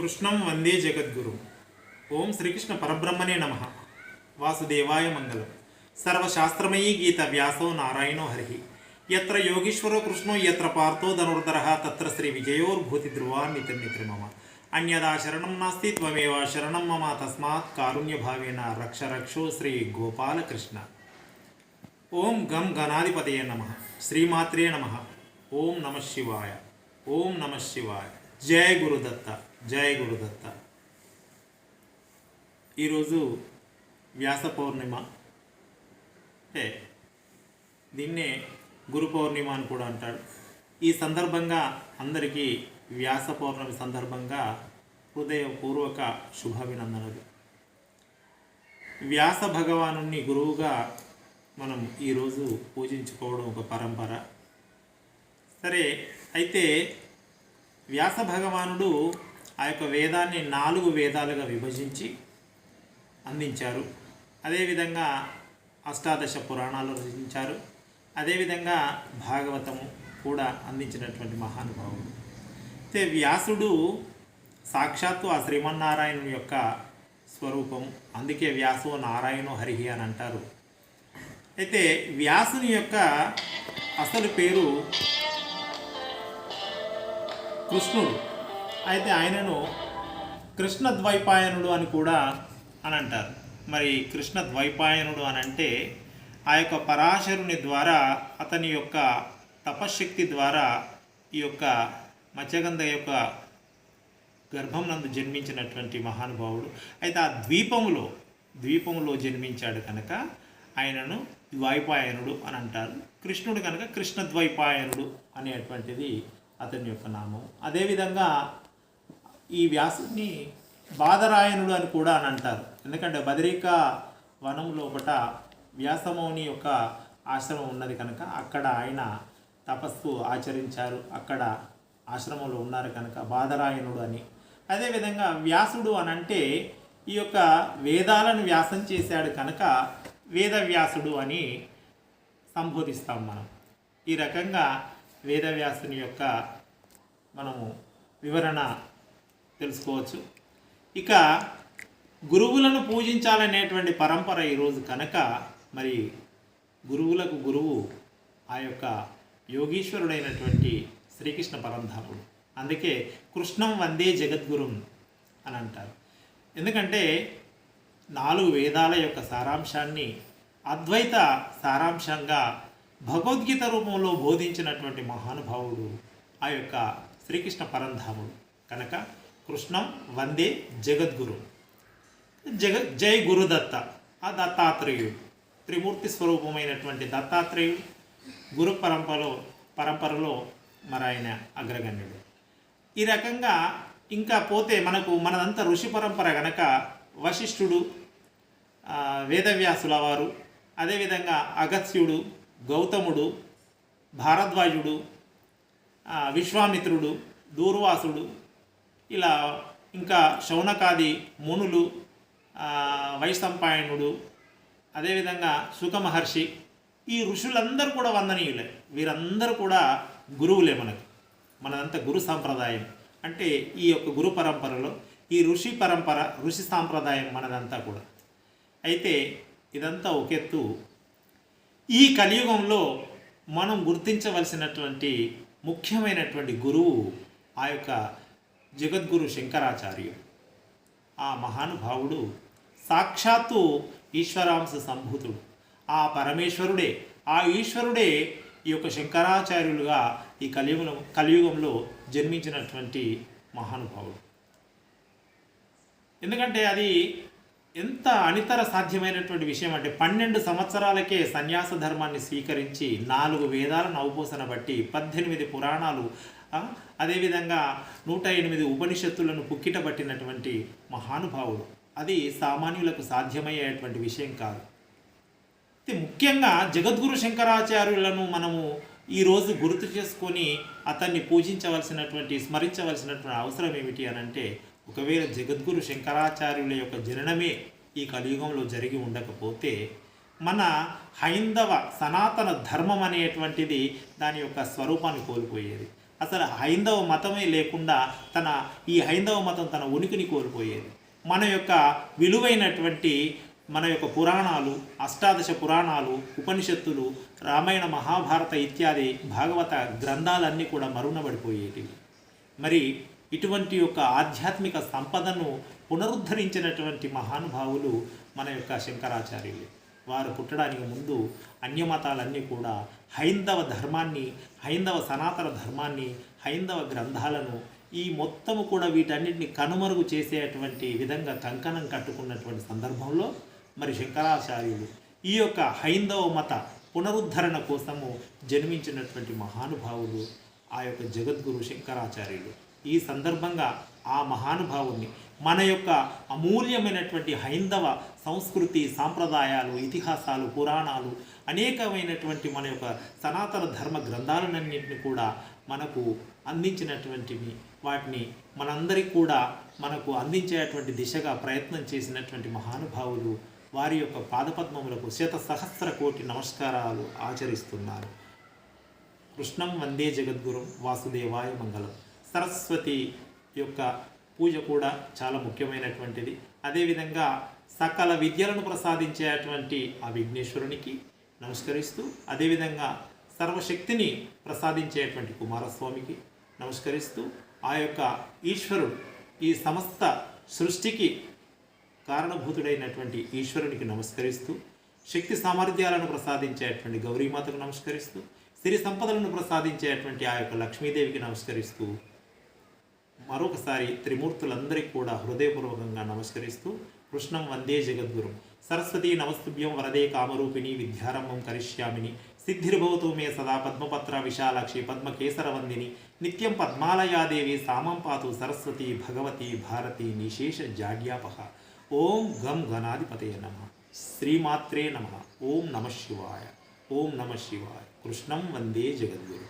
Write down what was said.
కృష్ణం వందే జగద్గురు. ఓం శ్రీకృష్ణ పరబ్రహ్మణే నమ. వాసుదేవాయ మంగళం. సర్వశాస్త్రమయీ గీత వ్యాసో నారాయణో హరి. ఎత్ర యోగీశ్వరో కృష్ణో ఎత్ర పార్థో ధనుర్ధర తత్ర శ్రీ విజయోర్భూతి ధ్రువా నితిర్నిత్రి మమ. అన్యదా శరణం నాస్తి త్వమేవ శరణం మమ. తస్మాత్ కారుణ్యభావేన రక్ష రక్షో శ్రీ గోపాలకృష్ణ. ఓం గం గణాధిపతయే నమ. శ్రీమాత్రే నమ. ఓం నమ శివాయ. ఓం నమ శివాయ. జయ గురుదత్త. జయ గురుదత్త. ఈరోజు వ్యాస పౌర్ణిమ, అంటే దీన్నే గురు పౌర్ణిమ అని కూడా అంటాడు. ఈ సందర్భంగా అందరికీ వ్యాస పౌర్ణమి సందర్భంగా హృదయపూర్వక శుభాభినందనలు. వ్యాస భగవానుని గురువుగా మనం ఈరోజు పూజించుకోవడం ఒక పరంపర. సరే, అయితే వ్యాస భగవానుడు ఆ యొక్క వేదాన్ని 4 వేదాలుగా విభజించి అందించారు. అదేవిధంగా అష్టాదశ పురాణాలు రచించారు. అదేవిధంగా భాగవతము కూడా అందించినటువంటి మహానుభావుడు. అయితే వ్యాసుడు సాక్షాత్తు ఆ శ్రీమన్నారాయణుని యొక్క స్వరూపం. అందుకే వ్యాసో నారాయణో హరిహి అని అంటారు. అయితే వ్యాసుని యొక్క అసలు పేరు కృష్ణుడు. అయితే ఆయనను కృష్ణద్వైపాయనుడు అని కూడా అని అంటారు. మరి కృష్ణద్వైపాయనుడు అని అంటే ఆ యొక్క పరాశరుని ద్వారా, అతని యొక్క తపశ్శక్తి ద్వారా ఈ యొక్క మత్స్యగంధ యొక్క గర్భం నందు జన్మించినటువంటి మహానుభావుడు. అయితే ఆ ద్వీపములో జన్మించాడు కనుక ఆయనను ద్వైపాయనుడు అని అంటారు. కృష్ణుడు కనుక కృష్ణద్వైపాయనుడు అనేటువంటిది అతని యొక్క నామం. అదేవిధంగా ఈ వ్యాసుని బాదరాయణుడు అని కూడా అని అంటారు. ఎందుకంటే బదరిక వనం లోపట వ్యాసమౌని యొక్క ఆశ్రమం ఉన్నది కనుక అక్కడ ఆయన తపస్సు ఆచరించారు, అక్కడ ఆశ్రమంలో ఉన్నారు కనుక బాదరాయణుడు అని. అదేవిధంగా వ్యాసుడు అని అంటే ఈ యొక్క వేదాలను వ్యాసం చేశాడు కనుక వేదవ్యాసుడు అని సంబోధిస్తాం మనం. ఈ రకంగా వేదవ్యాసుని యొక్క మనము వివరణ తెలుసుకోవచ్చు. ఇక గురువులను పూజించాలనేటువంటి పరంపర ఈరోజు కనుక మరి గురువులకు గురువు ఆ యొక్క యోగీశ్వరుడైనటువంటి శ్రీకృష్ణ పరంధాముడు. అందుకే కృష్ణం వందే జగద్గురుం అని అంటారు. ఎందుకంటే 4 వేదాల యొక్క సారాంశాన్ని అద్వైత సారాంశంగా భగవద్గీత రూపంలో బోధించినటువంటి మహానుభావుడు ఆ యొక్క శ్రీకృష్ణ పరంధాముడు కనుక కృష్ణం వందే జగద్గురు. జై గురుదత్త. ఆ దత్తాత్రేయుడు త్రిమూర్తి స్వరూపమైనటువంటి దత్తాత్రేయుడు గురు పరంపరలో మరి ఆయన అగ్రగణ్యుడు. ఈ రకంగా ఇంకా పోతే మనదంతా ఋషి పరంపర కనుక వశిష్ఠుడు, వేదవ్యాసుల వారు, అదేవిధంగా అగస్త్యుడు, గౌతముడు, భారద్వాజుడు, విశ్వామిత్రుడు, దూర్వాసుడు, ఇలా ఇంకా శౌనకాది మునులు, వైశంపాయనుడు, అదేవిధంగా సుఖ మహర్షి, ఈ ఋషులందరూ కూడా వందనీయులే. వీరందరూ కూడా గురువులే. మనదంతా గురు సాంప్రదాయం. అంటే ఈ యొక్క గురు పరంపరలో ఈ ఋషి సాంప్రదాయం మనదంతా కూడా. అయితే ఇదంతా ఒకెత్తు. ఈ కలియుగంలో మనం గుర్తించవలసినటువంటి ముఖ్యమైనటువంటి గురువు ఆ యొక్క జగద్గురు శంకరాచార్యుడు. ఆ మహానుభావుడు సాక్షాత్తు ఈశ్వరాంశ సంభూతుడు. ఆ పరమేశ్వరుడే, ఆ ఈశ్వరుడే ఈ యొక్క శంకరాచార్యులుగా ఈ కలియుగంలో జన్మించినటువంటి మహానుభావుడు. ఎందుకంటే అది ఎంత అనితర సాధ్యమైనటువంటి విషయం అంటే 12 సంవత్సరాలకే సన్యాస ధర్మాన్ని స్వీకరించి 4 వేదాలను అవపోసన బట్టి 18 పురాణాలు, అదేవిధంగా 108 ఉపనిషత్తులను పుక్కిటబట్టినటువంటి మహానుభావుడు. అది సామాన్యులకు సాధ్యమయ్యేటువంటి విషయం కాదు. ముఖ్యంగా జగద్గురు శంకరాచార్యులను మనము ఈరోజు గుర్తు చేసుకొని అతన్ని స్మరించవలసినటువంటి అవసరం ఏమిటి అని అంటే, ఒకవేళ జగద్గురు శంకరాచార్యుల యొక్క జననమే ఈ కలియుగంలో జరిగి ఉండకపోతే మన హైందవ సనాతన ధర్మం అనేటువంటిది దాని యొక్క స్వరూపాన్ని కోల్పోయేది. అసలు హైందవ మతమే లేకుండా ఈ హైందవ మతం తన ఉనికిని కోల్పోయేది. మన యొక్క విలువైనటువంటి మన యొక్క పురాణాలు, అష్టాదశ పురాణాలు, ఉపనిషత్తులు, రామాయణ మహాభారత ఇత్యాది భాగవత గ్రంథాలన్నీ కూడా మరుగునబడిపోయేటివి. మరి ఇటువంటి యొక్క ఆధ్యాత్మిక సంపదను పునరుద్ధరించినటువంటి మహానుభావులు మన యొక్క శంకరాచార్యులు. వారు పుట్టడానికి ముందు అన్యమతాలన్నీ కూడా హైందవ ధర్మాన్ని, హైందవ సనాతన ధర్మాన్ని, హైందవ గ్రంథాలను ఈ మొత్తము కూడా వీటన్నిటిని కనుమరుగు చేసేటువంటి విధంగా కంకణం కట్టుకున్నటువంటి సందర్భంలో మరి శంకరాచార్యులు ఈ యొక్క హైందవ మత పునరుద్ధరణ కోసము జన్మించినటువంటి మహానుభావులు ఆ యొక్క జగద్గురు శంకరాచార్యులు. ఈ సందర్భంగా ఆ మహానుభావుని మన యొక్క అమూల్యమైనటువంటి హైందవ సంస్కృతి, సాంప్రదాయాలు, ఇతిహాసాలు, పురాణాలు, అనేకమైనటువంటి మన యొక్క సనాతన ధర్మ గ్రంథాలన్నింటినీ కూడా మనకు అందించినటువంటివి, వాటిని మనందరికీ కూడా మనకు అందించేటువంటి దిశగా ప్రయత్నం చేసినటువంటి మహానుభావులు వారి యొక్క పాదపద్మములకు 1,000,000 కోటి నమస్కారాలు ఆచరిస్తున్నారు. కృష్ణం వందే జగద్గురుం వాసుదేవాయ మంగళం. సరస్వతి యొక్క పూజ కూడా చాలా ముఖ్యమైనటువంటిది. అదేవిధంగా సకల విద్యలను ప్రసాదించేటువంటి ఆ విఘ్నేశ్వరునికి నమస్కరిస్తూ, అదేవిధంగా సర్వశక్తిని ప్రసాదించేటువంటి కుమారస్వామికి నమస్కరిస్తూ, ఆ యొక్క ఈశ్వరుడు ఈ సమస్త సృష్టికి కారణభూతుడైనటువంటి ఈశ్వరునికి నమస్కరిస్తూ, శక్తి సామర్థ్యాలను ప్రసాదించేటువంటి గౌరీమాతకు నమస్కరిస్తూ, సిరి సంపదలను ప్రసాదించేటువంటి ఆ యొక్క లక్ష్మీదేవికి నమస్కరిస్తూ, మరొకసారి త్రిమూర్తులందరికీ కూడా హృదయపూర్వకంగా నమస్కరిస్తూ కృష్ణం వందే జగద్గురుం. సరస్వతీ నమస్తుభ్యం వరదే కామరూపిణి విద్యారంభం కరిష్యామిని. సిద్ధిర్భవతు మే సదా పద్మపత్ర విశాలాక్షి పద్మకేసరవందిని. నిత్యం పద్మాలయాదేవి సామం పాతు సరస్వతి భగవతి భారతి నిశేష జాడ్యాపహ. ఓం గం గణాధిపతయ నమః. శ్రీమాత్రే నమః. ఓం నమః శివాయ. ఓం నమః శివాయ. కృష్ణం వందే జగద్గురు.